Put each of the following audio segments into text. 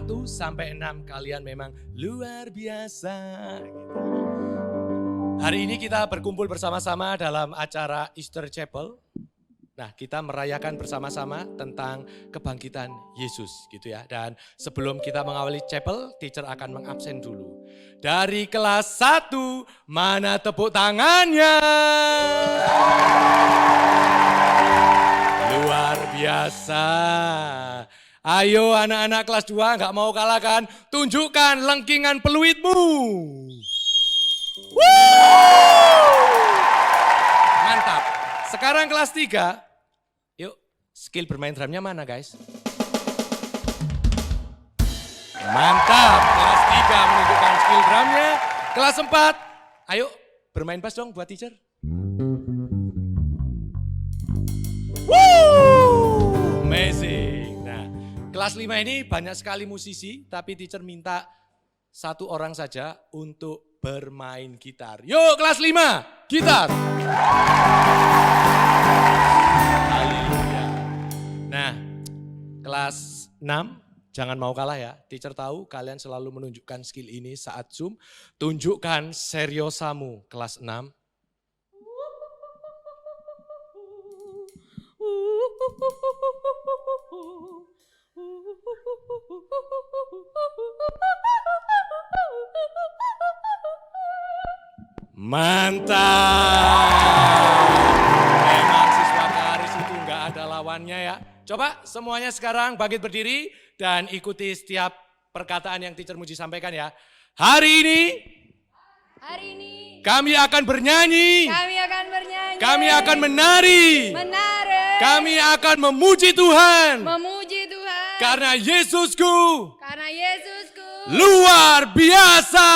1 sampai 6 kalian memang luar biasa. Hari ini kita berkumpul bersama-sama dalam acara Easter Chapel. Nah, kita merayakan bersama-sama tentang kebangkitan Yesus gitu ya. Dan sebelum kita mengawali chapel, teacher akan mengabsen dulu. Dari kelas 1, mana tepuk tangannya? Luar biasa. Ayo anak-anak kelas 2 nggak mau kalah kan? Tunjukkan lengkingan peluitmu. Mantap. Sekarang kelas 3, yuk skill bermain drumnya mana guys? Mantap, kelas 3 menunjukkan skill drumnya. Kelas 4, ayo bermain bass dong buat teacher. Woo, amazing. Nah, kelas 5 ini banyak sekali musisi, tapi teacher minta 1 orang saja untuk bermain gitar. Yuk kelas 5, gitar. Haleluya. Nah, kelas 6 jangan mau kalah ya. Teacher tahu kalian selalu menunjukkan skill ini saat Zoom. Tunjukkan seriosamu kelas 6. Mantap. Memang siswa Karis itu enggak ada lawannya ya. Coba semuanya sekarang bangkit berdiri dan ikuti setiap perkataan yang teacher Muji sampaikan ya. Hari ini kami akan bernyanyi. Kami akan menari. Kami akan memuji Tuhan. Karena Yesusku luar biasa.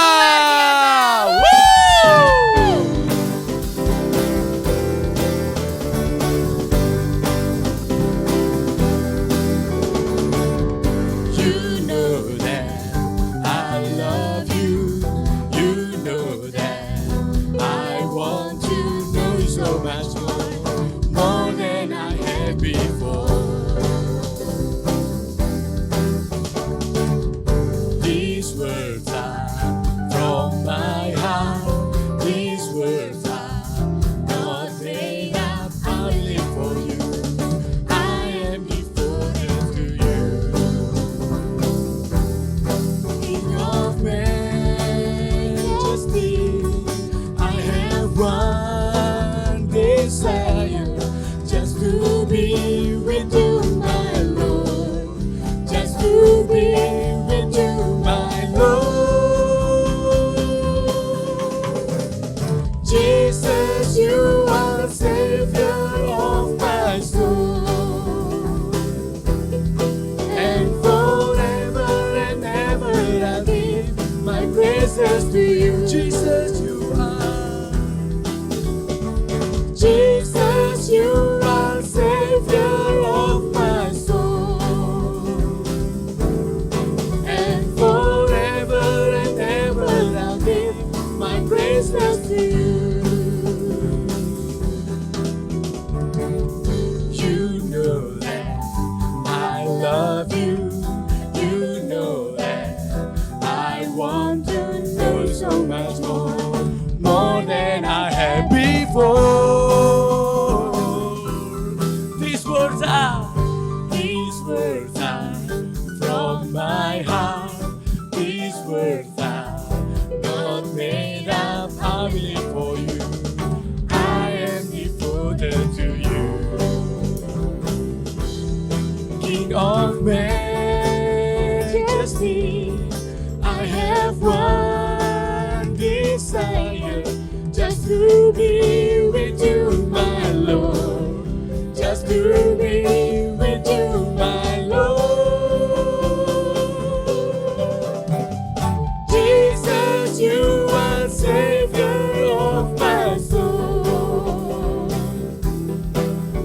You know that I love you. You know that I want to know you so much more than I had before. These words are from my heart. These words are not made up. I live for you. I am devoted to you. King of majesty, I have one desire, just to be with you, my Lord. Just to be with you, my Lord. Jesus, you are the Savior of my soul. And forever and ever I give my praises to you. Jesus, you are. Jesus, you are Savior of my soul. And forever and ever I'll give my praises to you. You know that I love you. You know that I want to know you so much more than I had before. These words are from my heart. These words are not made up. I live for you. I am devoted to you. King of majesty, I have one desire, just to be with you, my Lord. Just to be with you, my Lord. Jesus, you are Savior of my soul.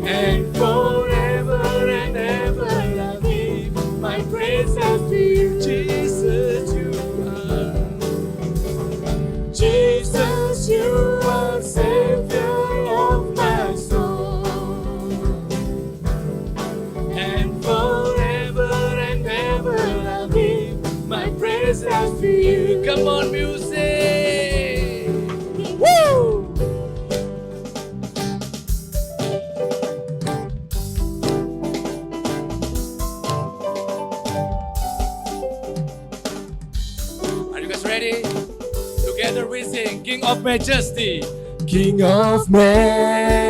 And forever and ever I'll give my praises to you. Jesus, you are. Jesus, you are Savior of my soul. And forever and ever I'll give Come on music. Woo! Are you guys ready? Together we sing King of Majesty. King of Majesty,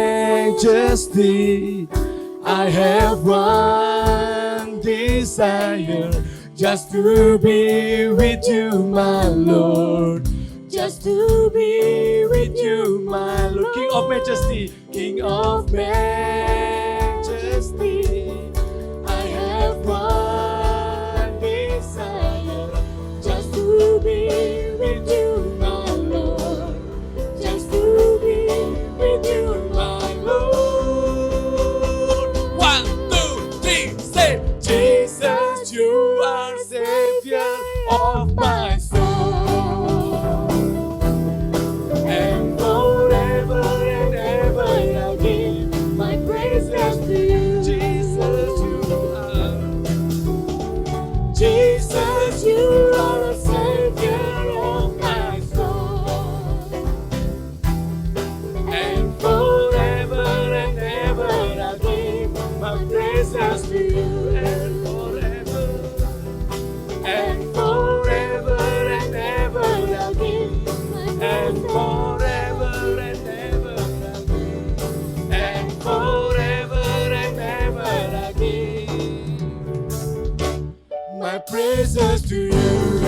I have one desire, just to be with you, my Lord. Just to be with you, my Lord. King of Majesty. King of Majesty, I have one desire, just to be with you, my Lord. Just to be with you, my Lord. 1, 2, 3, say. Jesus, you are Savior of my soul, and forever and ever I give my praises to you. Jesus, you are. Jesus, you are a Savior of my soul, and forever and ever I give my praises to you. And forever and ever I'll give, and forever and ever I'll give, and forever and ever I'll give my praises to you.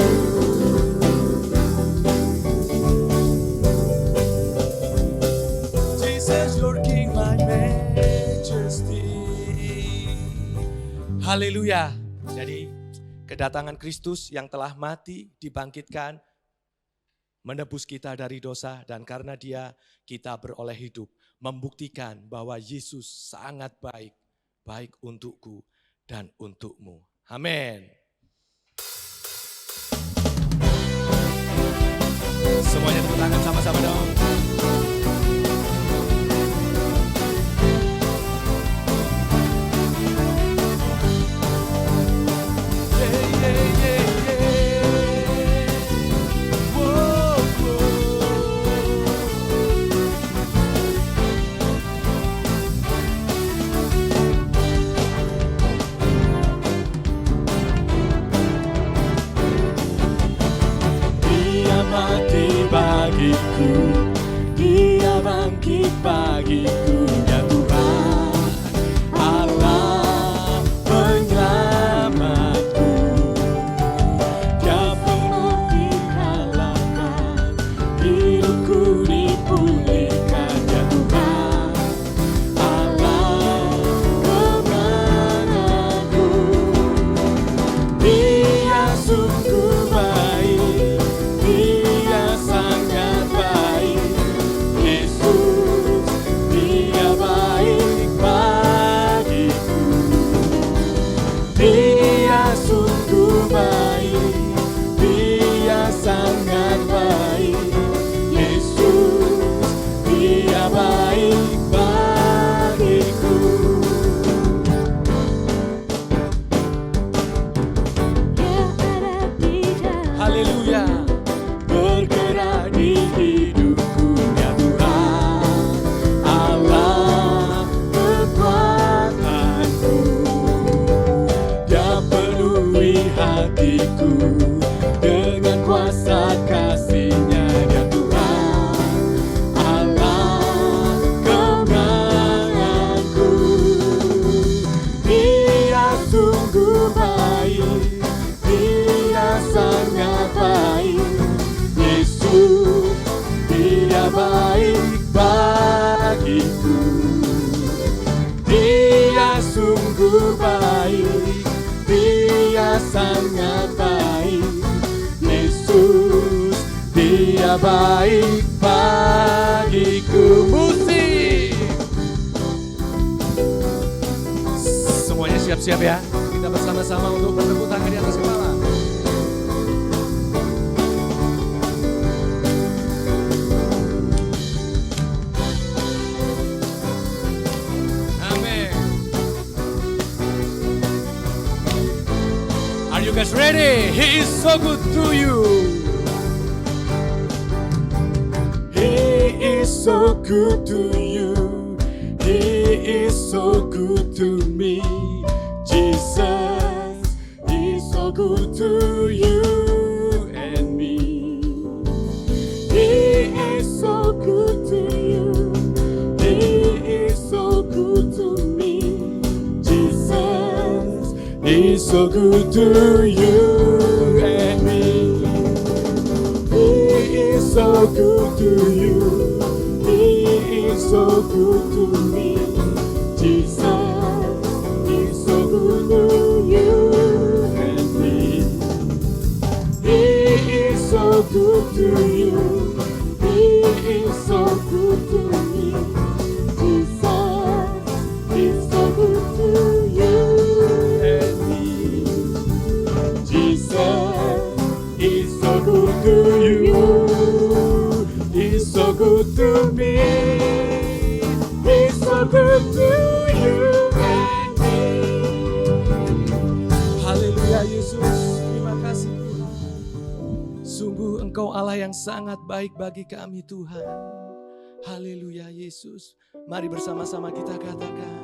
Jesus, your King, my Majesty. Haleluya. Jadi kedatangan Kristus yang telah mati, dibangkitkan, menebus kita dari dosa, dan karena Dia kita beroleh hidup, membuktikan bahwa Yesus sangat baik, baik untukku dan untukmu. Amin. Semuanya tepuk tangan sama-sama dong. Dia bangkit bagiku, ya Tuhan Allah penyelamatku. Dia pemulihkan halaman, hidupku dipulihkan, ya Tuhan Allah kemenanganku. Dia sungguh baik, Dia sangat baik. Yesus, Dia baik bagiku. Dia sungguh baik, Dia sangat baik. Yesus, Dia baik bagiku. Haleluya. Bergerak di hidupku, ya Tuhan Allah kekuatanku. Dia penuhi hatiku dengan kuasa kasih-Nya, ya Tuhan Allah kemenanganku. Dia sungguh baik, Dia sangat baik. Yesus, Dia baik bagiku. Dia sungguh baik, Dia sangat baik. Yesus, Dia baik bagiku. Musik. Semuanya siap-siap ya. Kita bersama-sama untuk bertepuk tangan di atas kepala. Are you guys ready? He is so good to you. is so good to you. He is so good to me. Jesus is so good to you and me. He is so good to you. He is so good to me. Jesus is so good to you and me. He is so good to you. He is so good to me. Jesus is so good to you and me. He is so good to you. He is so good to me. Jesus is so good to you and me. Jesus is so good to you. He's so good to me. He's so good to you and me. Haleluya Yesus, terima kasih Tuhan. Sungguh Engkau Allah yang sangat baik bagi kami Tuhan. Haleluya Yesus. Mari bersama-sama kita katakan.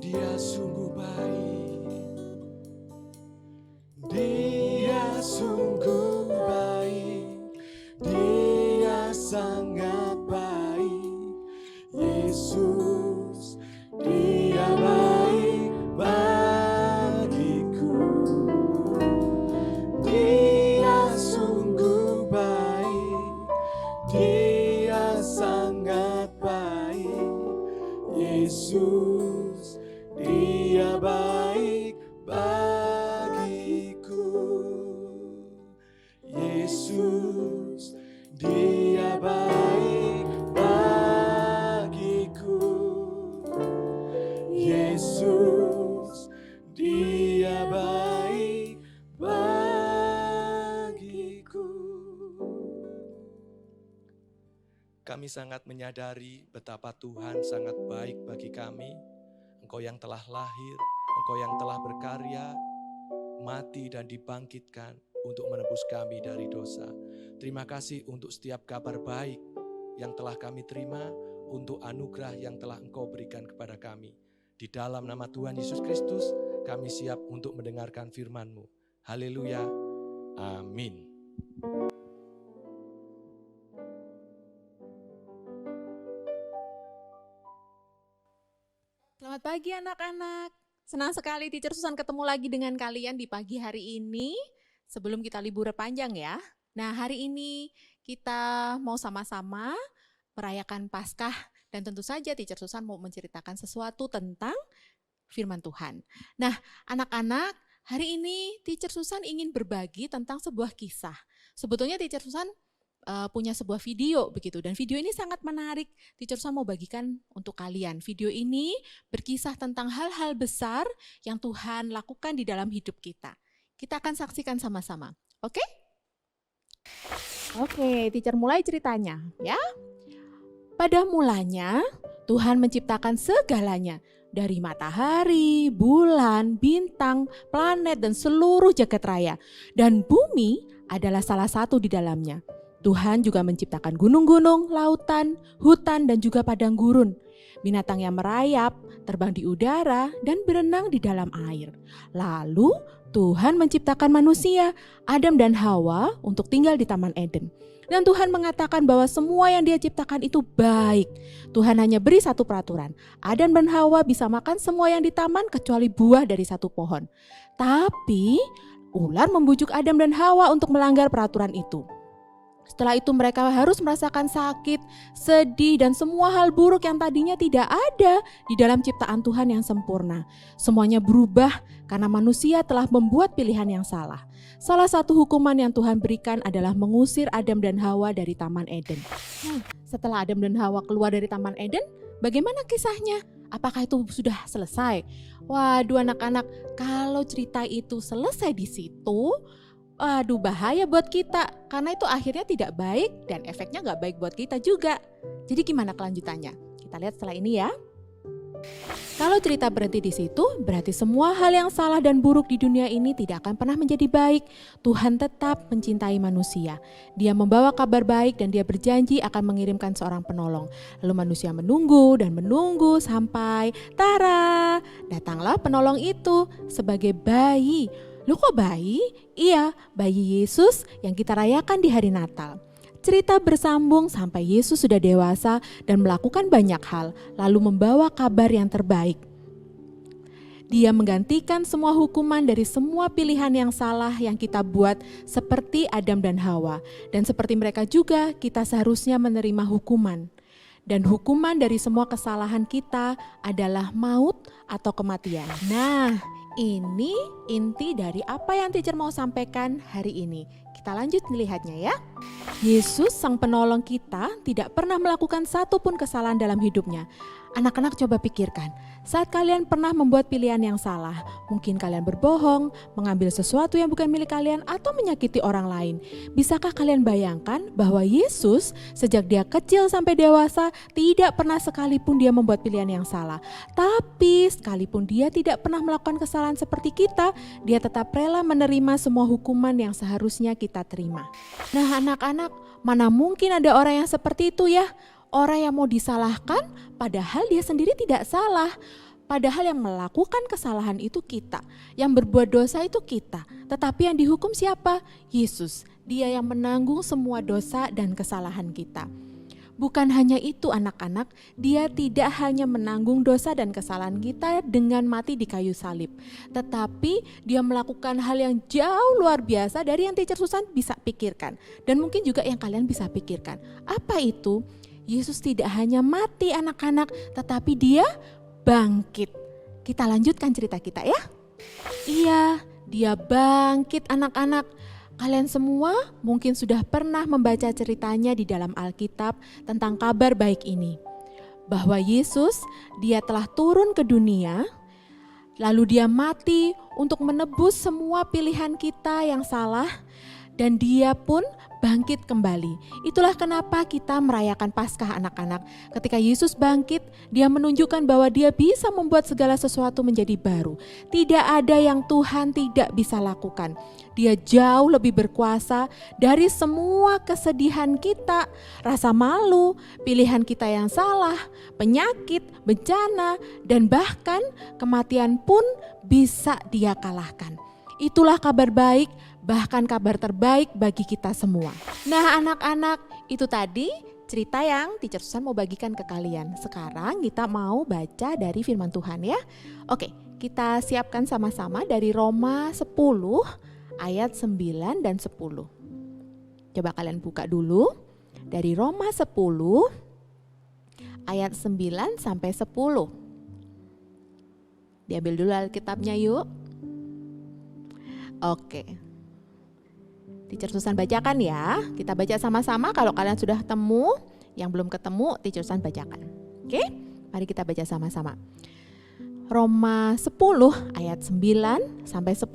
Dia sungguh baik. Dia sungguh baik. Dia sangat baik. Yesus, Dia baik bagiku. Dia sungguh baik. Dia sangat baik. Yesus, Dia baik bagiku. Yesus, Dia baik bagiku. Yesus, Dia baik bagiku. Kami sangat menyadari betapa Tuhan sangat baik bagi kami. Engkau yang telah lahir, Engkau yang telah berkarya, mati dan dibangkitkan untuk menebus kami dari dosa. Terima kasih untuk setiap kabar baik yang telah kami terima, untuk anugerah yang telah Engkau berikan kepada kami. Di dalam nama Tuhan Yesus Kristus, kami siap untuk mendengarkan firman-Mu. Haleluya. Amin. Selamat pagi anak-anak. Senang sekali Teacher Susan ketemu lagi dengan kalian di pagi hari ini sebelum kita libur panjang ya. Nah, hari ini kita mau sama-sama merayakan Paskah dan tentu saja Teacher Susan mau menceritakan sesuatu tentang firman Tuhan. Nah, anak-anak, hari ini Teacher Susan ingin berbagi tentang sebuah kisah. Sebetulnya Teacher Susan punya sebuah video begitu, dan video ini sangat menarik. Teacher Susan mau bagikan untuk kalian. Video ini berkisah tentang hal-hal besar yang Tuhan lakukan di dalam hidup kita. Kita akan saksikan sama-sama. Oke? Oke, Teacher mulai ceritanya ya. Pada mulanya Tuhan menciptakan segalanya, dari matahari, bulan, bintang, planet, dan seluruh jagat raya. Dan bumi adalah salah satu di dalamnya. Tuhan juga menciptakan gunung-gunung, lautan, hutan, dan juga padang gurun. Binatang yang merayap, terbang di udara, dan berenang di dalam air. Lalu Tuhan menciptakan manusia, Adam dan Hawa, untuk tinggal di Taman Eden. Dan Tuhan mengatakan bahwa semua yang Dia ciptakan itu baik. Tuhan hanya beri satu peraturan. Adam dan Hawa bisa makan semua yang di taman kecuali buah dari satu pohon. Tapi ular membujuk Adam dan Hawa untuk melanggar peraturan itu. Setelah itu mereka harus merasakan sakit, sedih, dan semua hal buruk yang tadinya tidak ada di dalam ciptaan Tuhan yang sempurna. Semuanya berubah karena manusia telah membuat pilihan yang salah. Salah satu hukuman yang Tuhan berikan adalah mengusir Adam dan Hawa dari Taman Eden. Nah, setelah Adam dan Hawa keluar dari Taman Eden, bagaimana kisahnya? Apakah itu sudah selesai? Waduh anak-anak, kalau cerita itu selesai di situ, waduh bahaya buat kita, karena itu akhirnya tidak baik dan efeknya gak baik buat kita juga. Jadi gimana kelanjutannya? Kita lihat setelah ini ya. Kalau cerita berhenti di situ, berarti semua hal yang salah dan buruk di dunia ini tidak akan pernah menjadi baik. Tuhan tetap mencintai manusia. Dia membawa kabar baik dan dia berjanji akan mengirimkan seorang penolong. Lalu manusia menunggu dan menunggu sampai tara, datanglah penolong itu sebagai bayi. Loh kok bayi? Iya, bayi Yesus yang kita rayakan di hari Natal. Cerita bersambung sampai Yesus sudah dewasa dan melakukan banyak hal, lalu membawa kabar yang terbaik. Dia menggantikan semua hukuman dari semua pilihan yang salah yang kita buat seperti Adam dan Hawa. Dan seperti mereka juga, kita seharusnya menerima hukuman. Dan hukuman dari semua kesalahan kita adalah maut atau kematian. Nah, ini inti dari apa yang teacher mau sampaikan hari ini. Kita lanjut melihatnya ya. Yesus sang penolong kita tidak pernah melakukan satupun kesalahan dalam hidupnya. Anak-anak coba pikirkan, saat kalian pernah membuat pilihan yang salah, mungkin kalian berbohong, mengambil sesuatu yang bukan milik kalian atau menyakiti orang lain. Bisakah kalian bayangkan bahwa Yesus sejak dia kecil sampai dewasa tidak pernah sekalipun dia membuat pilihan yang salah. Tapi sekalipun dia tidak pernah melakukan kesalahan seperti kita, dia tetap rela menerima semua hukuman yang seharusnya kita terima. Nah anak-anak, mana mungkin ada orang yang seperti itu ya? Orang yang mau disalahkan padahal dia sendiri tidak salah. Padahal yang melakukan kesalahan itu kita. Yang berbuat dosa itu kita. Tetapi yang dihukum siapa? Yesus. Dia yang menanggung semua dosa dan kesalahan kita. Bukan hanya itu anak-anak, dia tidak hanya menanggung dosa dan kesalahan kita dengan mati di kayu salib. Tetapi dia melakukan hal yang jauh luar biasa dari yang teacher Susan bisa pikirkan. Dan mungkin juga yang kalian bisa pikirkan. Apa itu? Yesus tidak hanya mati anak-anak, tetapi dia bangkit. Kita lanjutkan cerita kita ya. Iya, dia bangkit anak-anak. Kalian semua mungkin sudah pernah membaca ceritanya di dalam Alkitab tentang kabar baik ini. Bahwa Yesus, dia telah turun ke dunia, lalu dia mati untuk menebus semua pilihan kita yang salah, dan dia pun bangkit kembali. Itulah kenapa kita merayakan Paskah anak-anak. Ketika Yesus bangkit, dia menunjukkan bahwa dia bisa membuat segala sesuatu menjadi baru. Tidak ada yang Tuhan tidak bisa lakukan. Dia jauh lebih berkuasa dari semua kesedihan kita, rasa malu, pilihan kita yang salah, penyakit, bencana, dan bahkan kematian pun bisa dia kalahkan. Itulah kabar baik, bahkan kabar terbaik bagi kita semua. Nah anak-anak, itu tadi cerita yang teacher Susan mau bagikan ke kalian. Sekarang kita mau baca dari firman Tuhan ya. Oke, kita siapkan sama-sama dari Roma 10 ayat 9 dan 10. Coba kalian buka dulu dari Roma 10 ayat 9 sampai 10. Diambil dulu Alkitabnya yuk. Oke. Teacher Susan bacakan ya. Kita baca sama-sama. Kalau kalian sudah temu, yang belum ketemu, Teacher Susan bacakan. Oke? Mari kita baca sama-sama. Roma 10 ayat 9 sampai 10.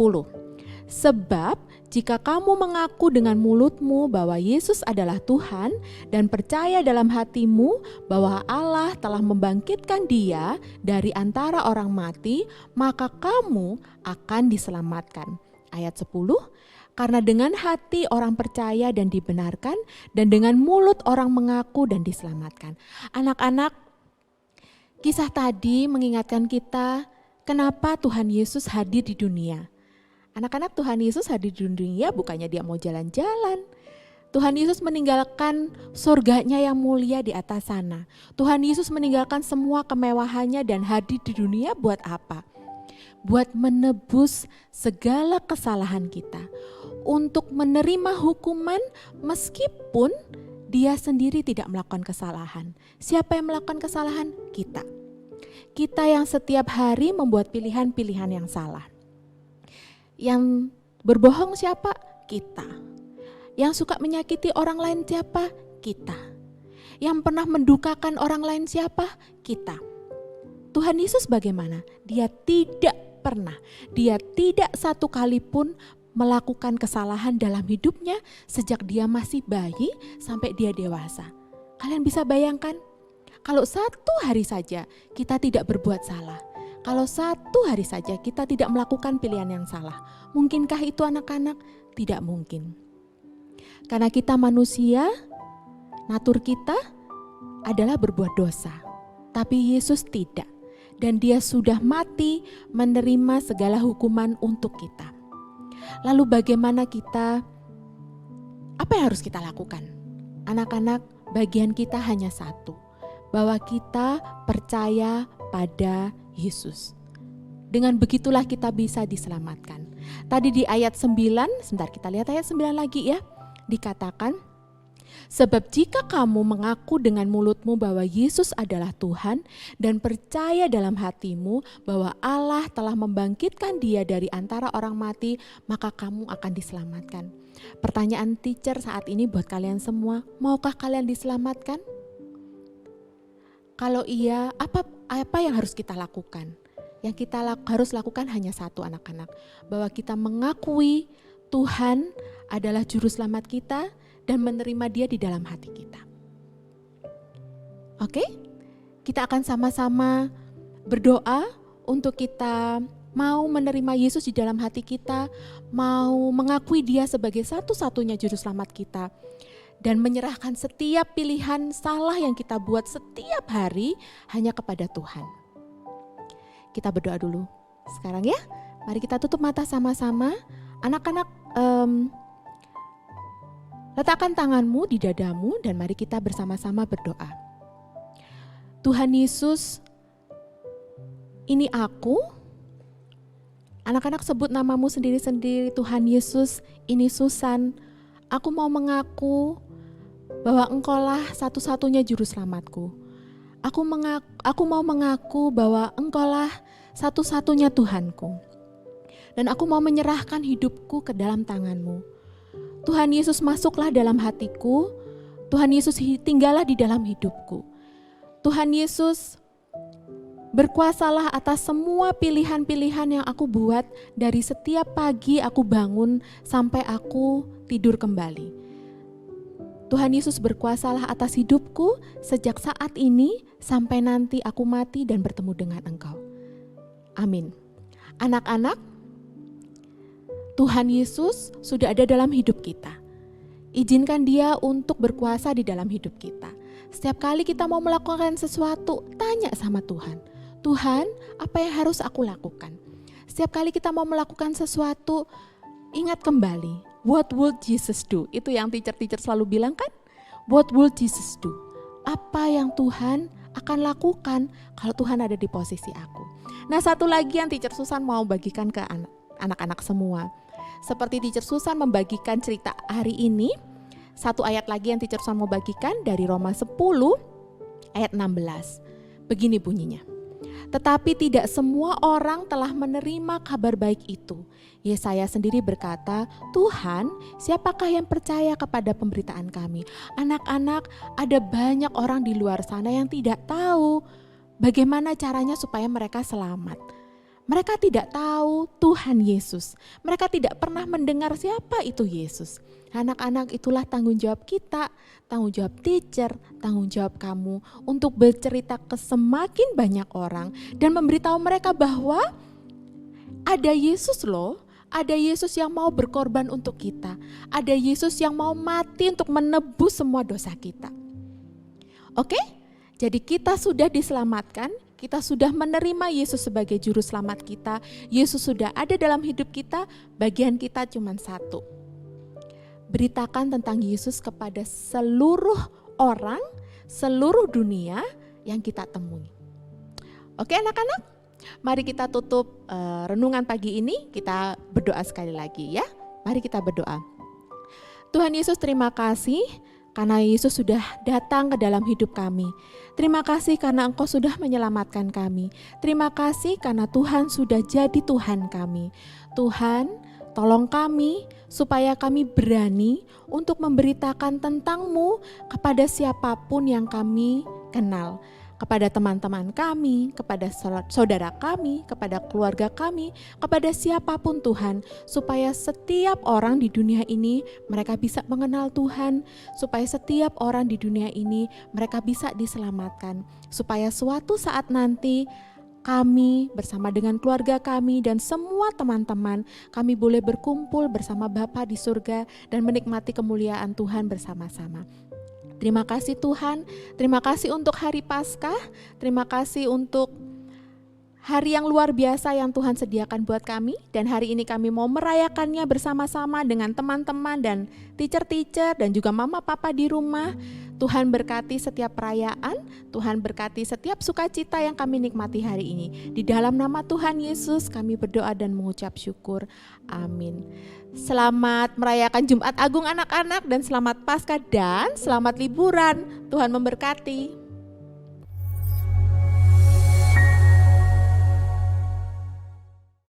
Sebab jika kamu mengaku dengan mulutmu bahwa Yesus adalah Tuhan dan percaya dalam hatimu bahwa Allah telah membangkitkan Dia dari antara orang mati, maka kamu akan diselamatkan. Ayat 10, karena dengan hati orang percaya dan dibenarkan, dan dengan mulut orang mengaku dan diselamatkan. Anak-anak, kisah tadi mengingatkan kita kenapa Tuhan Yesus hadir di dunia. Anak-anak, Tuhan Yesus hadir di dunia bukannya dia mau jalan-jalan. Tuhan Yesus meninggalkan surganya yang mulia di atas sana. Tuhan Yesus meninggalkan semua kemewahannya dan hadir di dunia buat apa? Buat menebus segala kesalahan kita, untuk menerima hukuman meskipun dia sendiri tidak melakukan kesalahan. Siapa yang melakukan kesalahan? Kita. Kita yang setiap hari membuat pilihan-pilihan yang salah. Yang berbohong siapa? Kita. Yang suka menyakiti orang lain siapa? Kita. Yang pernah mendukakan orang lain siapa? Kita. Tuhan Yesus bagaimana? Dia tidak satu kali pun melakukan kesalahan dalam hidupnya sejak dia masih bayi sampai dia dewasa. Kalian bisa bayangkan? Kalau satu hari saja kita tidak berbuat salah, Kalau satu hari saja kita tidak melakukan pilihan yang salah, mungkinkah itu anak-anak? Tidak mungkin. Karena kita manusia, natur kita adalah berbuat dosa. Tapi Yesus tidak. Dan dia sudah mati menerima segala hukuman untuk kita. Lalu bagaimana kita, apa yang harus kita lakukan? Anak-anak, bagian kita hanya satu. Bahwa kita percaya pada Yesus. Dengan begitulah kita bisa diselamatkan. Tadi di ayat 9, sebentar kita lihat ayat 9 lagi ya. Dikatakan, sebab jika kamu mengaku dengan mulutmu bahwa Yesus adalah Tuhan dan percaya dalam hatimu bahwa Allah telah membangkitkan dia dari antara orang mati, maka kamu akan diselamatkan. Pertanyaan teacher saat ini buat kalian semua, maukah kalian diselamatkan? Kalau iya, apa yang harus kita lakukan? Yang kita harus lakukan hanya satu anak-anak. Bahwa kita mengakui Tuhan adalah juru selamat kita dan menerima dia di dalam hati kita. Oke? Kita akan sama-sama berdoa untuk kita mau menerima Yesus di dalam hati kita, mau mengakui dia sebagai satu-satunya juru selamat kita. Dan menyerahkan setiap pilihan salah yang kita buat setiap hari hanya kepada Tuhan. Kita berdoa dulu sekarang ya. Mari kita tutup mata sama-sama. Anak-anak, letakkan tanganmu di dadamu dan mari kita bersama-sama berdoa. Tuhan Yesus, ini aku. Anak-anak sebut namamu sendiri-sendiri. Tuhan Yesus, ini Susan. Aku mau mengaku bahwa Engkaulah satu-satunya juru selamatku. Aku mau mengaku bahwa Engkaulah satu-satunya Tuhanku. Dan aku mau menyerahkan hidupku ke dalam tangan-Mu. Tuhan Yesus, masuklah dalam hatiku. Tuhan Yesus, tinggallah di dalam hidupku. Tuhan Yesus, berkuasalah atas semua pilihan-pilihan yang aku buat dari setiap pagi aku bangun sampai aku tidur kembali. Tuhan Yesus, berkuasalah atas hidupku sejak saat ini sampai nanti aku mati dan bertemu dengan Engkau. Amin. Anak-anak, Tuhan Yesus sudah ada dalam hidup kita. Izinkan dia untuk berkuasa di dalam hidup kita. Setiap kali kita mau melakukan sesuatu, tanya sama Tuhan. Tuhan, apa yang harus aku lakukan? Setiap kali kita mau melakukan sesuatu, ingat kembali. What would Jesus do? Itu yang teacher-teacher selalu bilang kan? What would Jesus do? Apa yang Tuhan akan lakukan kalau Tuhan ada di posisi aku? Nah, satu lagi yang teacher Susan mau bagikan ke anak-anak semua. Seperti teacher Susan membagikan cerita hari ini, satu ayat lagi yang teacher Susan mau bagikan dari Roma 10 ayat 16. Begini bunyinya. Tetapi tidak semua orang telah menerima kabar baik itu. Yesaya sendiri berkata, Tuhan, siapakah yang percaya kepada pemberitaan kami? Anak-anak, ada banyak orang di luar sana yang tidak tahu bagaimana caranya supaya mereka selamat. Mereka tidak tahu Tuhan Yesus. Mereka tidak pernah mendengar siapa itu Yesus. Anak-anak, itulah tanggung jawab kita, tanggung jawab teacher, tanggung jawab kamu untuk bercerita ke semakin banyak orang dan memberitahu mereka bahwa ada Yesus loh, ada Yesus yang mau berkorban untuk kita, ada Yesus yang mau mati untuk menebus semua dosa kita. Oke? Jadi kita sudah diselamatkan, kita sudah menerima Yesus sebagai juru selamat kita, Yesus sudah ada dalam hidup kita, bagian kita cuma satu. Beritakan tentang Yesus kepada seluruh orang, seluruh dunia yang kita temui. Oke anak-anak, mari kita tutup renungan pagi ini, kita berdoa sekali lagi ya. Mari kita berdoa. Tuhan Yesus, terima kasih karena Yesus sudah datang ke dalam hidup kami. Terima kasih karena Engkau sudah menyelamatkan kami. Terima kasih karena Tuhan sudah jadi Tuhan kami. Tuhan, tolong kami supaya kami berani untuk memberitakan tentang-Mu kepada siapapun yang kami kenal. Kepada teman-teman kami, kepada saudara kami, kepada keluarga kami, kepada siapapun Tuhan. Supaya setiap orang di dunia ini mereka bisa mengenal Tuhan. Supaya setiap orang di dunia ini mereka bisa diselamatkan. Supaya suatu saat nanti kami bersama dengan keluarga kami dan semua teman-teman, kami boleh berkumpul bersama Bapa di surga dan menikmati kemuliaan Tuhan bersama-sama. Terima kasih Tuhan, terima kasih untuk hari Paskah, terima kasih untuk hari yang luar biasa yang Tuhan sediakan buat kami, dan hari ini kami mau merayakannya bersama-sama dengan teman-teman dan teacher-teacher dan juga mama papa di rumah. Tuhan berkati setiap perayaan, Tuhan berkati setiap sukacita yang kami nikmati hari ini. Di dalam nama Tuhan Yesus kami berdoa dan mengucap syukur. Amin. Selamat merayakan Jumat Agung anak-anak dan selamat Paskah dan selamat liburan. Tuhan memberkati.